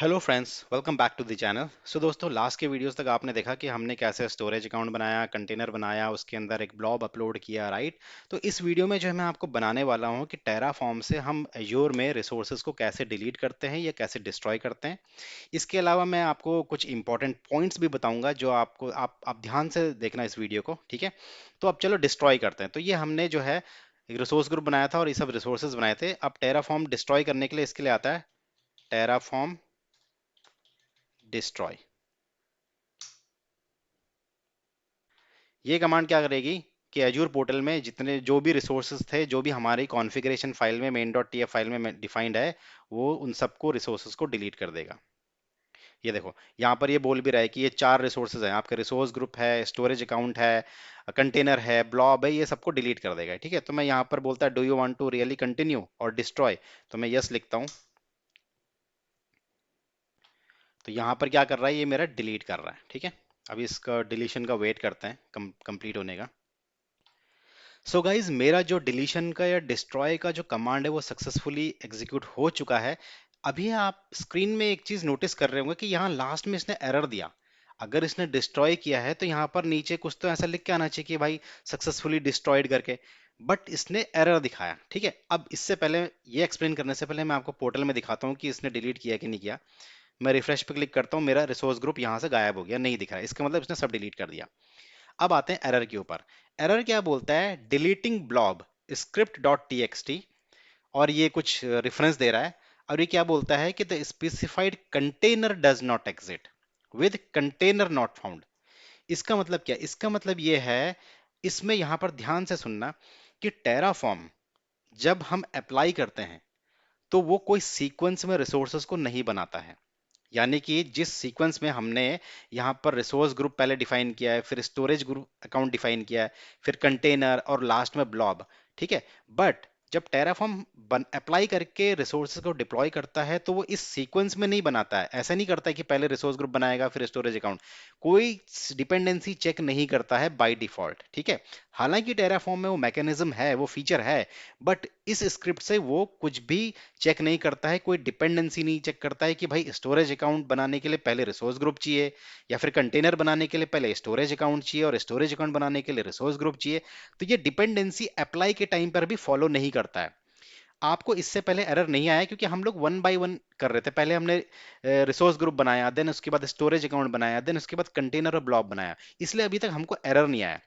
Hello friends, welcome back to the channel. So दोस्तों, last के videos तक आपने देखा कि हमने कैसे स्टोरेज अकाउंट बनाया, कंटेनर बनाया, उसके अंदर एक ब्लॉब अपलोड किया, राइट। तो इस वीडियो में जो है मैं आपको बनाने वाला हूं कि टेराफॉर्म से हम एज्योर में रिसोर्सेज को कैसे डिलीट करते हैं या कैसे डिस्ट्रॉय करते हैं। इसके अलावा मैं आपको कुछ इंपॉर्टेंट पॉइंट्स भी बताऊंगा जो आपको आप ध्यान से देखना इस वीडियो को, ठीक है। तो अब चलो डिस्ट्रॉय करते हैं। तो ये हमने जो है एक रिसोर्स ग्रुप बनाया था और ये सब रिसोर्सेज बनाए थे। अब टेराफॉर्म डिस्ट्रॉय करने के लिए इसके लिए आता है टेराफॉर्म डिस्ट्रॉय। ये कमांड क्या करेगी कि एजूर पोर्टल में जितने जो भी रिसोर्सेज थे, जो भी हमारी कॉन्फ़िगरेशन फाइल में main.tf फाइल में डिफाइंड है, वो उन सबको रिसोर्सेज को डिलीट कर देगा। ये देखो, यहाँ पर ये बोल भी रहा है कि ये चार रिसोर्सेज हैं, आपके रिसोर्स ग्रुप है, स्टोरेज अकाउंट है, कंटेनर है, ब्लॉब है, ये सबको डिलीट कर देगा, ठीक है। तो मैं यहाँ पर बोलता है do you want to really continue और डिस्ट्रॉय, तो मैं यस लिखता हूँ। तो यहाँ पर क्या कर रहा है, ये मेरा डिलीट कर रहा है, ठीक है। अभी इसका डिलीशन का वेट करते हैं कंप्लीट होने का। सो गाइज, मेरा जो डिलीशन का या डिस्ट्रॉय का जो कमांड है वो सक्सेसफुली एग्जीक्यूट हो चुका है। अभी आप स्क्रीन में एक चीज नोटिस कर रहे होंगे कि यहाँ लास्ट में इसने एरर दिया। अगर इसने डिस्ट्रॉय किया है तो यहाँ पर नीचे कुछ तो ऐसा लिख के आना चाहिए कि भाई सक्सेसफुली डिस्ट्रॉयड करके, बट इसने एरर दिखाया, ठीक है। अब इससे पहले, ये एक्सप्लेन करने से पहले मैं आपको पोर्टल में दिखाता हूँ कि इसने डिलीट किया कि नहीं किया। मैं रिफ्रेश पे क्लिक करता हूँ, मेरा रिसोर्स ग्रुप यहाँ से गायब हो गया, नहीं दिख रहा है, इसका मतलब इसने सब डिलीट कर दिया। अब आते हैं एरर के ऊपर। एरर क्या बोलता है, deleting blob script dot T x T, और ये कुछ रेफरेंस दे रहा है। और ये क्या बोलता है कि the specified container does not exit with container not found. इसका मतलब क्या, इसका मतलब ये है, इसमें यहां पर ध्यान से सुनना कि टेराफॉर्म जब हम अप्लाई करते हैं तो वो कोई सीक्वेंस में रिसोर्सेज को नहीं बनाता है। यानी कि जिस सीक्वेंस में हमने यहाँ पर रिसोर्स ग्रुप पहले डिफाइन किया है, फिर स्टोरेज ग्रुप अकाउंट डिफाइन किया है, फिर कंटेनर और लास्ट में ब्लॉब, ठीक है। बट जब टेराफॉर्म अप्लाई करके रिसोर्सेज को डिप्लॉय करता है तो वो इस सीक्वेंस में नहीं बनाता है। ऐसा नहीं करता है कि पहले रिसोर्स ग्रुप बनाएगा फिर स्टोरेज अकाउंट। कोई डिपेंडेंसी चेक नहीं करता है बाय डिफॉल्ट, ठीक है। हालांकि टेराफॉर्म में वो मैकेनिज्म है, वो फीचर है, बट इस स्क्रिप्ट से वो कुछ भी चेक नहीं करता है, कोई डिपेंडेंसी नहीं चेक करता है कि भाई स्टोरेज अकाउंट बनाने के लिए पहले रिसोर्स ग्रुप चाहिए या फिर कंटेनर बनाने के लिए पहले स्टोरेज अकाउंट चाहिए और स्टोरेज अकाउंट बनाने के लिए रिसोर्स ग्रुप चाहिए। तो ये डिपेंडेंसी अप्लाई के टाइम पर भी फॉलो नहीं करता है। आपको इससे पहले एरर नहीं आया क्योंकि हम लोग वन बाय वन कर रहे थे। पहले हमने रिसोर्स ग्रुप बनाया, देन उसके बाद स्टोरेज अकाउंट बनाया, देन उसके बाद कंटेनर और ब्लॉक बनाया, इसलिए अभी तक हमको एरर नहीं आया।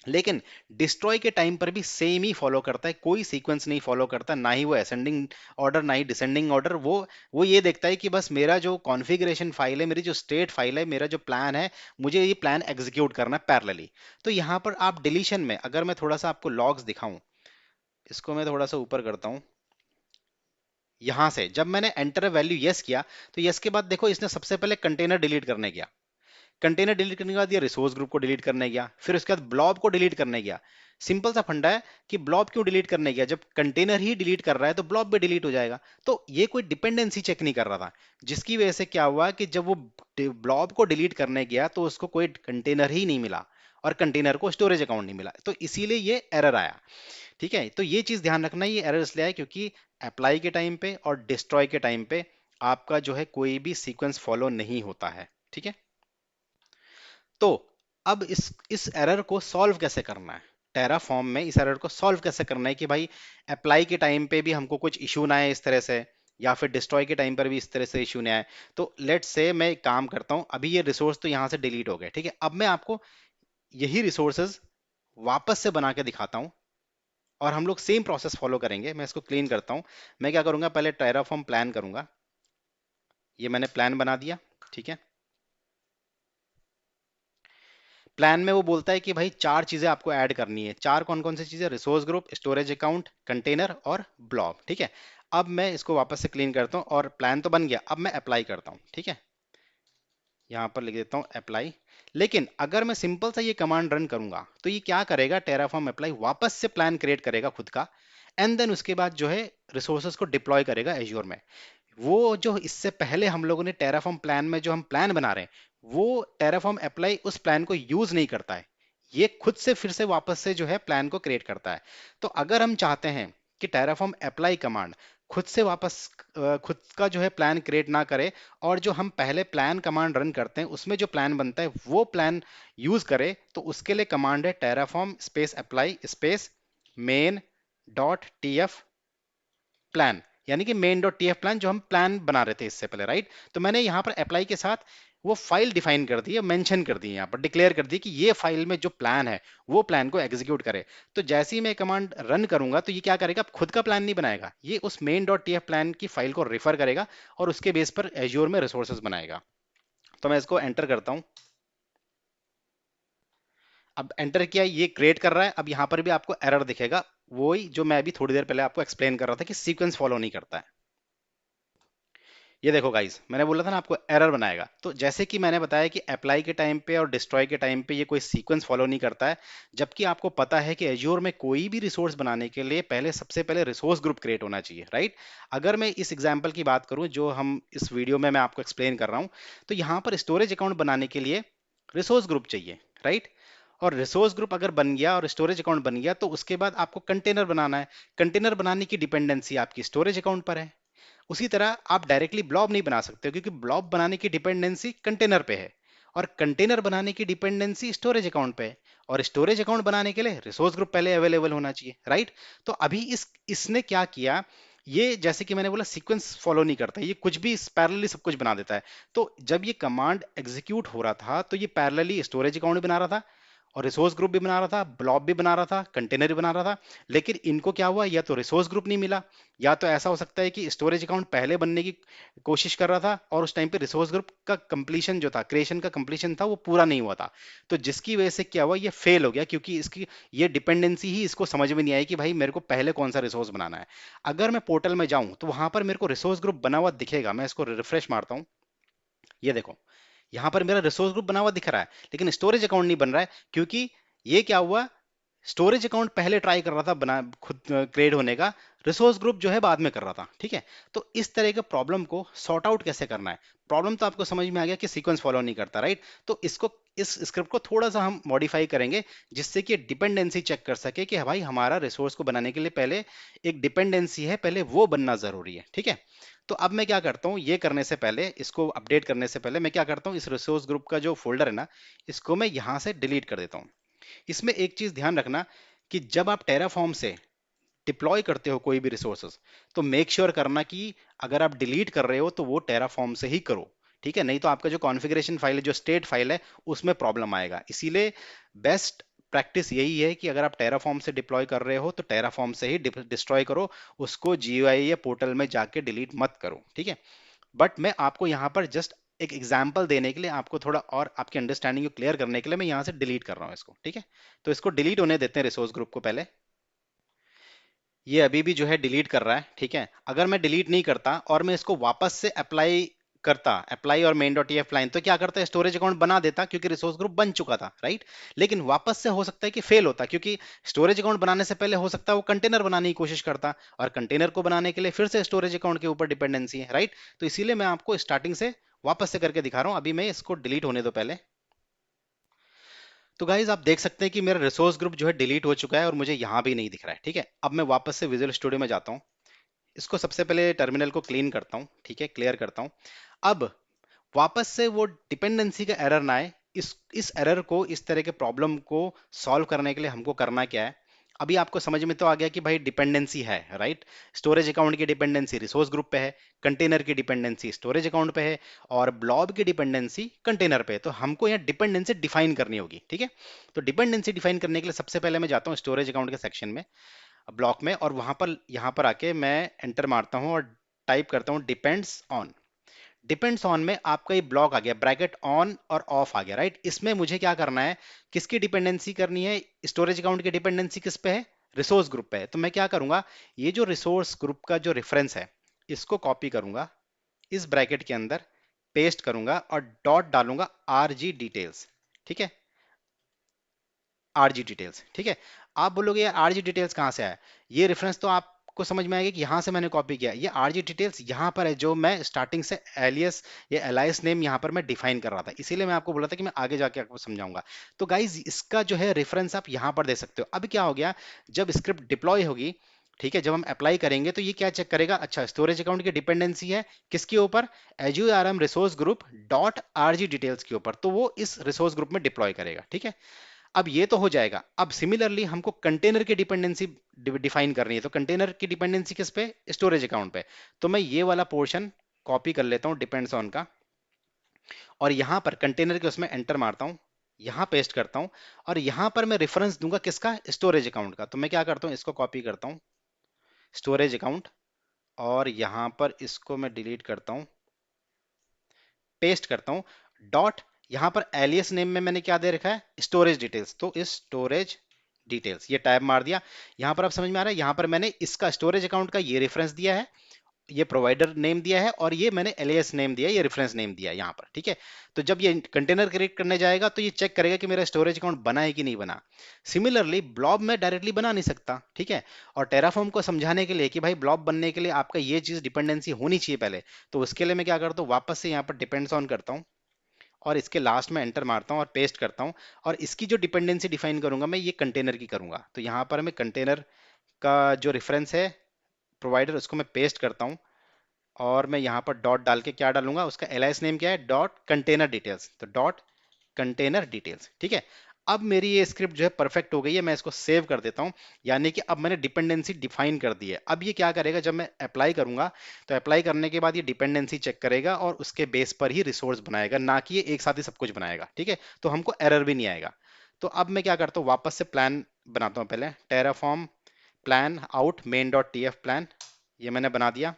लेकिन डिस्ट्रॉय के टाइम पर भी सेम ही फॉलो करता है, कोई सीक्वेंस नहीं फॉलो करता, ना ही वो असेंडिंग ऑर्डर ना ही डिसेंडिंग ऑर्डर। वो ये देखता है कि बस मेरा जो कॉन्फ़िगरेशन फाइल है, मेरी जो स्टेट फाइल है, मेरा जो प्लान है, मुझे ये प्लान एग्जीक्यूट करना है पैरेलली। तो यहाँ पर आप डिलीशन में, अगर मैं थोड़ा सा आपको लॉग्स दिखाऊं, इसको मैं थोड़ा सा ऊपर करता हूं। यहां से जब मैंने एंटर वैल्यू यस किया, तो यस के बाद देखो इसने सबसे पहले कंटेनर डिलीट करने गया। कंटेनर डिलीट करने के बाद ये रिसोर्स ग्रुप को डिलीट करने गया, फिर उसके बाद ब्लॉब को डिलीट करने गया। सिंपल सा फंडा है कि ब्लॉब क्यों डिलीट करने गया, जब कंटेनर ही डिलीट कर रहा है तो ब्लॉब भी डिलीट हो जाएगा। तो ये कोई डिपेंडेंसी चेक नहीं कर रहा था, जिसकी वजह से क्या हुआ कि जब वो ब्लॉब को डिलीट करने गया तो उसको कोई कंटेनर ही नहीं मिला और कंटेनर को स्टोरेज अकाउंट नहीं मिला, तो इसीलिए ये एरर आया, ठीक है। तो ये चीज ध्यान रखना, ये एरर इसलिए आया क्योंकि अप्लाई के टाइम पे और डिस्ट्रॉय के टाइम पे आपका जो है कोई भी सीक्वेंस फॉलो नहीं होता है, ठीक है। तो अब इस एरर को सॉल्व कैसे करना है, टेराफॉर्म में इस एरर को सॉल्व कैसे करना है कि भाई अप्लाई के टाइम पे भी हमको कुछ इशू ना आए इस तरह से, या फिर डिस्ट्रॉय के टाइम पर भी इस तरह से इशू ना आए। तो लेट्स से मैं एक काम करता हूं, अभी ये रिसोर्स तो यहां से डिलीट हो गए, ठीक है। अब मैं आपको यही रिसोर्सेज वापस से बना के दिखाता हूं और हम लोग सेम प्रोसेस फॉलो करेंगे। मैं इसको क्लीन करता हूं। मैं क्या करूंगा, पहले टेराफॉर्म प्लान करूंगा। ये मैंने प्लान बना दिया, ठीक है। प्लान में वो बोलता है कि भाई चार चीजें आपको ऐड करनी है। चार कौन कौन सी चीजें, resource group, storage account, container और ब्लॉब, ठीक है। अब मैं इसको वापस से क्लीन करता हूं और प्लान तो बन गया, अब मैं अप्लाई करता हूं, ठीक है। यहां पर लिख देता हूं अप्लाई। लेकिन अगर मैं सिंपल सा ये कमांड रन करूंगा तो ये क्या करेगा, टेराफॉर्म अप्लाई वापस से प्लान क्रिएट करेगा खुद का, एंड देन उसके बाद जो है रिसोर्सेज को डिप्लॉय करेगा एज्योर में। वो जो इससे पहले हम लोगों ने टेराफॉर्म प्लान में जो हम प्लान बना रहे हैं, वो टेराफॉर्म अप्लाई उस प्लान को यूज नहीं करता है। ये खुद से फिर से वापस से जो है प्लान को क्रिएट करता है। तो अगर हम चाहते हैं कि टेराफॉर्म अप्लाई कमांड खुद से वापस खुद का जो है प्लान क्रिएट ना करे, और जो हम पहले प्लान कमांड रन करते हैं उसमें जो प्लान बनता है वो प्लान यूज करे। तो उसके लिए कमांड है Terraform space apply space main dot T F plan, यानी कि मेन डॉट टीएफ प्लान जो हम प्लान बना रहे थे इससे पहले, राइट। तो मैंने यहाँ पर अप्लाई के साथ वो फाइल डिफाइन कर दी है, मेंशन कर दी है, यहाँ पर डिक्लेयर कर दी कि ये फाइल में जो प्लान है वो प्लान को एग्जीक्यूट करे। तो जैसे ही मैं कमांड रन करूंगा तो ये क्या करेगा, खुद का प्लान नहीं बनाएगा, ये उस मेन डॉट टीएफ प्लान की फाइल को रेफर करेगा और उसके बेस पर एज्योर में रिसोर्सेज बनाएगा। तो मैं इसको एंटर करता हूँ। अब एंटर किया, ये क्रिएट कर रहा है। अब यहाँ पर भी आपको एरर दिखेगा, वही जो मैं अभी थोड़ी देर पहले आपको एक्सप्लेन कर रहा था कि सीक्वेंस फॉलो नहीं करता है। ये देखो गाइस, मैंने बोला था ना आपको एरर बनाएगा। तो जैसे कि मैंने बताया कि अप्लाई के टाइम पे और डिस्ट्रॉय के टाइम पे ये कोई सीक्वेंस फॉलो नहीं करता है, जबकि आपको पता है कि एज्योर में कोई भी रिसोर्स बनाने के लिए पहले सबसे पहले रिसोर्स ग्रुप क्रिएट होना चाहिए, राइट। अगर मैं इस एग्जांपल की बात करूं जो हम इस वीडियो में मैं आपको एक्सप्लेन कर रहा हूं, तो यहाँ पर स्टोरेज अकाउंट बनाने के लिए रिसोर्स ग्रुप चाहिए, राइट। और रिसोर्स ग्रुप अगर बन गया और स्टोरेज अकाउंट बन गया तो उसके बाद आपको कंटेनर बनाना है। कंटेनर बनाने की डिपेंडेंसी आपकी स्टोरेज अकाउंट पर है। उसी तरह आप डायरेक्टली ब्लॉब नहीं बना सकते हो, क्योंकि ब्लॉब बनाने की डिपेंडेंसी कंटेनर पे है, और कंटेनर बनाने की डिपेंडेंसी स्टोरेज अकाउंट पे है, और स्टोरेज अकाउंट बनाने के लिए रिसोर्स ग्रुप पहले अवेलेबल होना चाहिए, राइट। तो अभी इसने क्या किया, ये जैसे कि मैंने बोला सीक्वेंस फॉलो नहीं करता, ये कुछ भी पैरेलली सब कुछ बना देता है। तो जब ये कमांड एग्जीक्यूट हो रहा था तो ये पैरेलली स्टोरेज अकाउंट बना रहा था और रिसोर्स ग्रुप भी बना रहा था, ब्लॉब भी बना रहा था, कंटेनर भी बना रहा था। लेकिन इनको क्या हुआ, या तो रिसोर्स ग्रुप नहीं मिला, या तो ऐसा हो सकता है कि स्टोरेज अकाउंट पहले बनने की कोशिश कर रहा था और उस टाइम पे रिसोर्स ग्रुप का कंप्लीशन जो था, क्रिएशन का कंप्लीशन था, वो पूरा नहीं हुआ था। तो जिसकी वजह से क्या हुआ, ये फेल हो गया, क्योंकि इसकी ये डिपेंडेंसी ही इसको समझ में नहीं आई कि भाई मेरे को पहले कौन सा रिसोर्स बनाना है। अगर मैं पोर्टल में जाऊं तो वहां पर मेरे को रिसोर्स ग्रुप बना हुआ दिखेगा। मैं इसको रिफ्रेश मारता हूं, ये देखो, यहां पर मेरा रिसोर्स ग्रुप बना हुआ दिख रहा है, लेकिन स्टोरेज अकाउंट नहीं बन रहा है। क्योंकि ये क्या हुआ, स्टोरेज अकाउंट पहले ट्राई कर रहा था बना खुद क्रिएट होने का, रिसोर्स ग्रुप जो है बाद में कर रहा था, ठीक है। तो इस तरह के प्रॉब्लम को सॉर्ट आउट कैसे करना है, प्रॉब्लम तो आपको समझ में आ गया कि सीक्वेंस फॉलो नहीं करता, राइट। तो इसको, इस स्क्रिप्ट को थोड़ा सा हम मॉडिफाई करेंगे, जिससे कि डिपेंडेंसी चेक कर सके कि भाई हमारा रिसोर्स को बनाने के लिए पहले एक डिपेंडेंसी है, पहले वो बनना जरूरी है, ठीक है। तो अब मैं क्या करता हूँ, ये करने से पहले, इसको अपडेट करने से पहले मैं क्या करता हूँ, इस रिसोर्स ग्रुप का जो फोल्डर है ना, इसको मैं यहां से डिलीट कर देता हूँ। इसमें एक चीज ध्यान रखना कि जब आप टेराफॉर्म से डिप्लॉय करते हो कोई भी रिसोर्सेज, तो मेक श्योर करना कि अगर आप डिलीट कर रहे हो तो वो टेराफॉर्म से ही करो, ठीक है। नहीं तो आपका जो कॉन्फ़िगरेशन फाइल है, जो स्टेट फाइल है, उसमें प्रॉब्लम आएगा। इसीलिए बेस्ट प्रैक्टिस यही है कि अगर आप टेराफॉर्म से डिप्लॉय कर रहे हो तो टेराफॉर्म से ही डिस्ट्रॉय करो, उसको जीयूआई या पोर्टल में जाके डिलीट मत करो, ठीक है। बट मैं आपको यहाँ पर जस्ट एक एग्जाम्पल देने के लिए, आपको थोड़ा और आपकी अंडरस्टैंडिंग को क्लियर करने के लिए मैं यहाँ से डिलीट कर रहा हूँ इसको, ठीक है। तो इसको डिलीट होने देते हैं रिसोर्स ग्रुप को पहले। ये अभी भी जो है डिलीट कर रहा है, ठीक है। अगर मैं डिलीट नहीं करता और मैं इसको वापस से अप्लाई करता, अप्लाई और मेन डॉट ईएफ लाइन, तो क्या करता है, स्टोरेज अकाउंट बना देता, क्योंकि रिसोर्स ग्रुप बन चुका था, राइट। लेकिन वापस से हो सकता है कि फेल होता, क्योंकि स्टोरेज अकाउंट बनाने से पहले हो सकता है वो कंटेनर बनाने की कोशिश करता, और कंटेनर को बनाने के लिए फिर से स्टोरेज अकाउंट के ऊपर डिपेंडेंसी है, राइट। तो इसीलिए मैं आपको स्टार्टिंग से वापस से करके दिखा रहा हूं। अभी मैं इसको डिलीट होने दो पहले। तो गाइज आप देख सकते हैं कि मेरा रिसोर्स ग्रुप जो है डिलीट हो चुका है और मुझे यहाँ भी नहीं दिख रहा है, ठीक है। अब मैं वापस से विजुअल स्टूडियो में जाता हूँ, इसको सबसे पहले टर्मिनल को क्लीन करता हूँ, ठीक है, क्लियर करता हूँ। अब वापस से वो डिपेंडेंसी का एरर ना आए, इस एरर को, इस तरह के प्रॉब्लम को सॉल्व करने के लिए हमको करना क्या है। अभी आपको समझ में तो आ गया कि भाई डिपेंडेंसी है, राइट। स्टोरेज अकाउंट की डिपेंडेंसी रिसोर्स ग्रुप पे है, कंटेनर की डिपेंडेंसी स्टोरेज अकाउंट पे है, और ब्लॉब की डिपेंडेंसी कंटेनर पे है। तो हमको यहाँ डिपेंडेंसी डिफाइन करनी होगी, ठीक है। तो डिपेंडेंसी डिफाइन करने के लिए सबसे पहले मैं जाता हूँ स्टोरेज अकाउंट के सेक्शन में, ब्लॉक में, और वहां पर, यहाँ पर आके मैं एंटर मारता हूँ और टाइप करता हूँ डिपेंड्स ऑन। डिपेंड्स ऑन में आपका ये ब्लॉक आ गया, ब्रैकेट ऑन और ऑफ आ गया, राइट। इसमें मुझे क्या करना है, किसकी डिपेंडेंसी करनी है, स्टोरेज अकाउंट की डिपेंडेंसी किस पे है, रिसोर्स ग्रुप पे है। तो मैं क्या करूंगा, ये जो रिसोर्स ग्रुप का जो रेफरेंस है, इसको कॉपी करूंगा, इस ब्रैकेट के अंदर पेस्ट करूंगा और डॉट डालूंगा आर जी डिटेल्स, ठीक है, आरजी डिटेल्स, ठीक है। आप बोलोगे यार आरजी डिटेल्स कहाँ से आया, ये रेफरेंस तो आपको समझ में आएगा कि यहाँ से मैंने कॉपी किया। ये आरजी डिटेल्स यहाँ पर है, जो मैं स्टार्टिंग से एलियस या एलाइस नेम यहाँ पर मैं डिफाइन कर रहा था, इसीलिए मैं आपको बोला था कि मैं आगे जाके आपको समझाऊंगा। तो गाइज इसका जो है रेफरेंस आप यहाँ पर दे सकते हो। अब क्या हो गया, जब स्क्रिप्ट डिप्लॉय होगी ठीक है, जब हम अप्लाई करेंगे तो ये क्या चेक करेगा, अच्छा स्टोरेज अकाउंट की डिपेंडेंसी है किसके ऊपर, azurerm resource group dot RG details के ऊपर, तो वो इस रिसोर्स ग्रुप में डिप्लॉय करेगा। ठीक है, अब ये तो हो जाएगा। अब सिमिलरली हमको कंटेनर की डिपेंडेंसी डिफाइन करनी है, तो कंटेनर की डिपेंडेंसी किस पे, स्टोरेज अकाउंट पे। तो मैं ये वाला पोर्शन कॉपी कर लेता हूं डिपेंड्स ऑन का, और यहां पर कंटेनर के उसमें एंटर मारता हूं, यहां पेस्ट करता हूं, और यहां पर मैं रेफरेंस दूंगा किसका, स्टोरेज अकाउंट का। तो मैं क्या करता हूं, इसको कॉपी करता हूं स्टोरेज अकाउंट, और यहां पर इसको मैं डिलीट करता हूं, पेस्ट करता हूं, डॉट, यहां पर एलियस नेम में मैंने क्या दे रखा है, स्टोरेज डिटेल्स, तो इस स्टोरेज डिटेल्स ये टैब मार दिया। यहां पर अब समझ में आ रहा है, यहां पर मैंने इसका स्टोरेज अकाउंट का ये रेफरेंस दिया है, ये प्रोवाइडर नेम दिया है, और ये मैंने एलियस नेम दिया है, ये रेफरेंस नेम दिया है यहाँ पर। ठीक है, तो जब ये कंटेनर क्रिएट करने जाएगा तो ये चेक करेगा कि मेरा स्टोरेज अकाउंट बना है कि नहीं बना। सिमिलरली ब्लॉब में डायरेक्टली बना नहीं सकता। ठीक है, और टेराफॉर्म को समझाने के लिए कि भाई ब्लॉब बनने के लिए आपका ये चीज डिपेंडेंसी होनी चाहिए पहले, तो उसके लिए मैं क्या करता हूँ, वापस से यहाँ पर डिपेंड्स ऑन करता हूँ, और इसके लास्ट में एंटर मारता हूँ और पेस्ट करता हूँ, और इसकी जो डिपेंडेंसी डिफाइन करूंगा मैं, ये कंटेनर की करूंगा। तो यहाँ पर मैं कंटेनर का जो रेफरेंस है प्रोवाइडर, उसको मैं पेस्ट करता हूँ, और मैं यहाँ पर डॉट डाल के क्या डालूंगा, उसका एलाइस नेम क्या है, डॉट कंटेनर डिटेल्स, तो डॉट कंटेनर डिटेल्स। ठीक है, अब मेरी ये स्क्रिप्ट जो है परफेक्ट हो गई है, मैं इसको सेव कर देता हूं, यानी कि अब मैंने डिपेंडेंसी डिफाइन कर दी है। अब ये क्या करेगा, जब मैं अप्लाई करूंगा तो अप्लाई करने के बाद ये डिपेंडेंसी चेक करेगा और उसके बेस पर ही रिसोर्स बनाएगा, ना कि ये एक साथ ही सब कुछ बनाएगा। ठीक है, तो हमको एरर भी नहीं आएगा। तो अब मैं क्या करता हूँ, वापस से प्लान बनाता हूँ, पहले Terraform plan out main dot T F plan, ये मैंने बना दिया।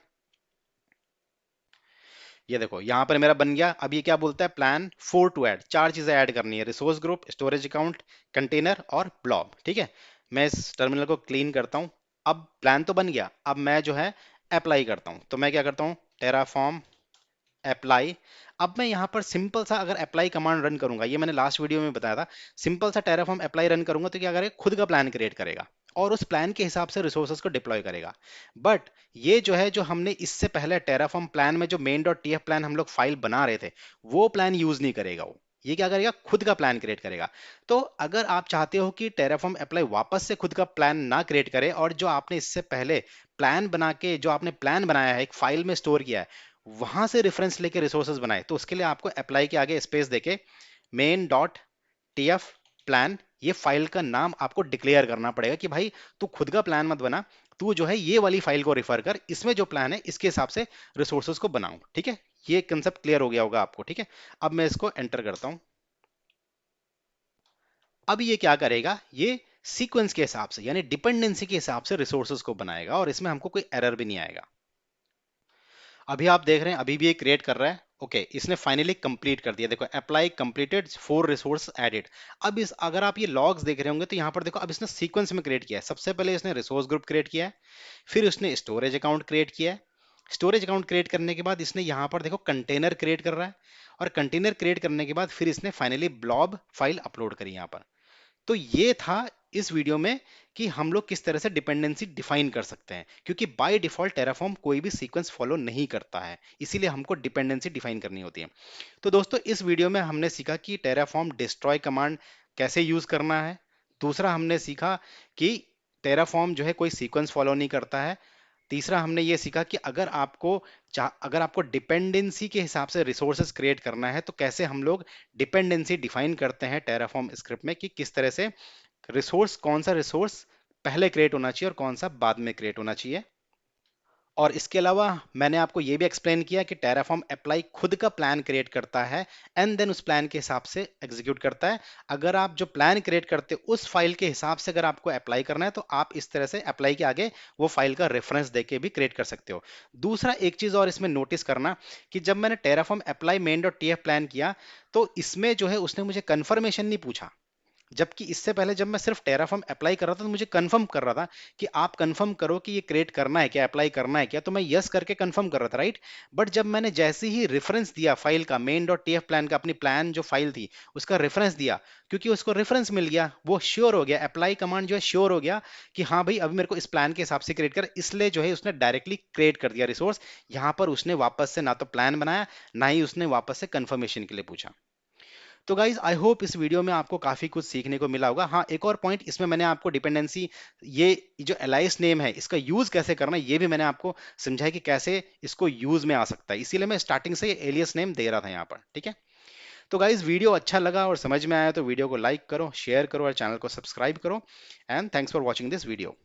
ये देखो यहां पर मेरा बन गया। अब ये क्या बोलता है, प्लान फोर टू ऐड, चार चीजें ऐड करनी है, resource group, storage account, container और ब्लॉब। ठीक है, मैं इस टर्मिनल को क्लीन करता हूं। अब प्लान तो बन गया, अब मैं जो है अप्लाई करता हूं। तो मैं क्या करता हूं, टेराफॉर्म अप्लाई। अब मैं यहाँ पर सिंपल सा अगर अप्लाई कमांड रन करूंगा, ये मैंने लास्ट वीडियो में बताया था, सिंपल सा टेराफॉर्म अप्लाई रन करूंगा तो क्या करेगा, खुद का प्लान क्रिएट करेगा और उस प्लान के हिसाब से रिसोर्सेज को डिप्लॉय करेगा। बट ये जो है, जो हमने इससे पहले टेराफॉर्म प्लान में जो मेन डॉट टीएफ प्लान हम लोग फाइल बना रहे थे, वो प्लान यूज नहीं करेगा वो। ये क्या करेगा, खुद का प्लान क्रिएट करेगा। तो अगर आप चाहते हो कि टेराफॉर्म अप्लाई वापस से खुद का प्लान ना क्रिएट करे, और जो आपने इससे पहले प्लान बना के, जो आपने प्लान बनाया है एक फाइल में स्टोर किया है, वहां से रेफरेंस लेके रिसोर्सेज बनाए, तो उसके लिए आपको अप्लाई के आगे स्पेस देके मेन डॉट टीएफ प्लान, ये फाइल का नाम आपको डिक्लेयर करना पड़ेगा कि भाई तू खुद का प्लान मत बना, तू जो है ये वाली फाइल को रेफर कर, इसमें जो प्लान है इसके हिसाब से रिसोर्सेज को बनाऊं। ठीक है, ये कंसेप्ट क्लियर हो गया होगा आपको। ठीक है, अब मैं इसको एंटर करता हूं। अब ये क्या करेगा, ये सीक्वेंस के हिसाब से यानी डिपेंडेंसी के हिसाब से रिसोर्सेज को बनाएगा, और इसमें हमको कोई एरर भी नहीं आएगा। अभी आप देख रहे हैं, अभी भी ये क्रिएट कर रहा है। ओके, इसने फाइनली कंप्लीट कर दिया। देखो apply completed, four resource added. अब इस अगर आप ये लॉग्स देख रहे होंगे तो यहाँ पर देखो, अब इसने सीक्वेंस में क्रिएट किया है। सबसे पहले इसने रिसोर्स ग्रुप क्रिएट किया है, फिर उसने स्टोरेज अकाउंट क्रिएट किया है। स्टोरेज अकाउंट क्रिएट करने के बाद इसने यहाँ पर देखो कंटेनर क्रिएट कर रहा है, और कंटेनर क्रिएट करने के बाद फिर इसने फाइनली ब्लॉब फाइल अपलोड करी यहाँ पर। तो ये था इस वीडियो में कि हम लोग किस तरह से डिपेंडेंसी डिफाइन कर सकते हैं, क्योंकि बाय डिफॉल्ट टेराफॉर्म कोई भी सीक्वेंस फॉलो नहीं करता है, इसीलिए हमको डिपेंडेंसी डिफाइन करनी होती है। तो दोस्तों इस वीडियो में हमने सीखा कि टेराफॉर्म डिस्ट्रॉय कमांड कैसे यूज करना है। दूसरा हमने सीखा कि टेराफॉर्म जो है कोई सीक्वेंस फॉलो नहीं करता है। तीसरा हमने ये सीखा कि अगर आपको डिपेंडेंसी के हिसाब से रिसोर्सेज क्रिएट करना है तो कैसे हम लोग डिपेंडेंसी डिफाइन करते हैं टेराफॉर्म स्क्रिप्ट में, कि किस तरह से रिसोर्स, कौन सा रिसोर्स पहले क्रिएट होना चाहिए और कौन सा बाद में क्रिएट होना चाहिए। और इसके अलावा मैंने आपको ये भी एक्सप्लेन किया कि टेराफॉर्म अप्लाई खुद का प्लान क्रिएट करता है, एंड देन उस प्लान के हिसाब से एग्जीक्यूट करता है। अगर आप जो प्लान क्रिएट करते हो उस फाइल के हिसाब से अगर आपको अप्लाई करना है, तो आप इस तरह से अप्लाई के आगे वो फाइल का रेफरेंस देके भी क्रिएट कर सकते हो। दूसरा एक चीज और इसमें नोटिस करना, कि जब मैंने Terraform apply main dot TF plan किया, तो इसमें जो है उसने मुझे कंफर्मेशन नहीं पूछा। जबकि इससे पहले जब मैं सिर्फ टेराफॉर्म अप्लाई कर रहा था तो मुझे कंफर्म कर रहा था कि आप कंफर्म करो कि ये क्रिएट करना है क्या, अप्लाई करना है क्या, तो मैं यस करके कंफर्म कर रहा था, राइट। बट जब मैंने जैसे ही रेफरेंस दिया फाइल का, मेन डॉट टीएफ प्लान का, अपनी प्लान जो फाइल थी उसका रेफरेंस दिया, क्योंकि उसको रेफरेंस मिल गया, वो श्योर हो गया, अप्लाई कमांड जो है श्योर हो गया कि हाँ भाई अभी मेरे को इस प्लान के हिसाब से क्रिएट कर, इसलिए जो है उसने डायरेक्टली क्रिएट कर दिया रिसोर्स। यहाँ पर उसने वापस से ना तो प्लान बनाया, ना ही उसने वापस से कंफर्मेशन के लिए पूछा। तो गाइज आई होप इस वीडियो में आपको काफी कुछ सीखने को मिला होगा। हाँ, एक और पॉइंट इसमें मैंने आपको डिपेंडेंसी, ये जो एलाइस नेम है इसका यूज कैसे करना है ये भी मैंने आपको समझाया कि कैसे इसको यूज में आ सकता है, इसीलिए मैं स्टार्टिंग से एलियस नेम दे रहा था यहाँ पर, ठीक है। तो गाइज वीडियो अच्छा लगा और समझ में आया तो वीडियो को लाइक करो, शेयर करो और चैनल को सब्सक्राइब करो। And thanks for watching this video.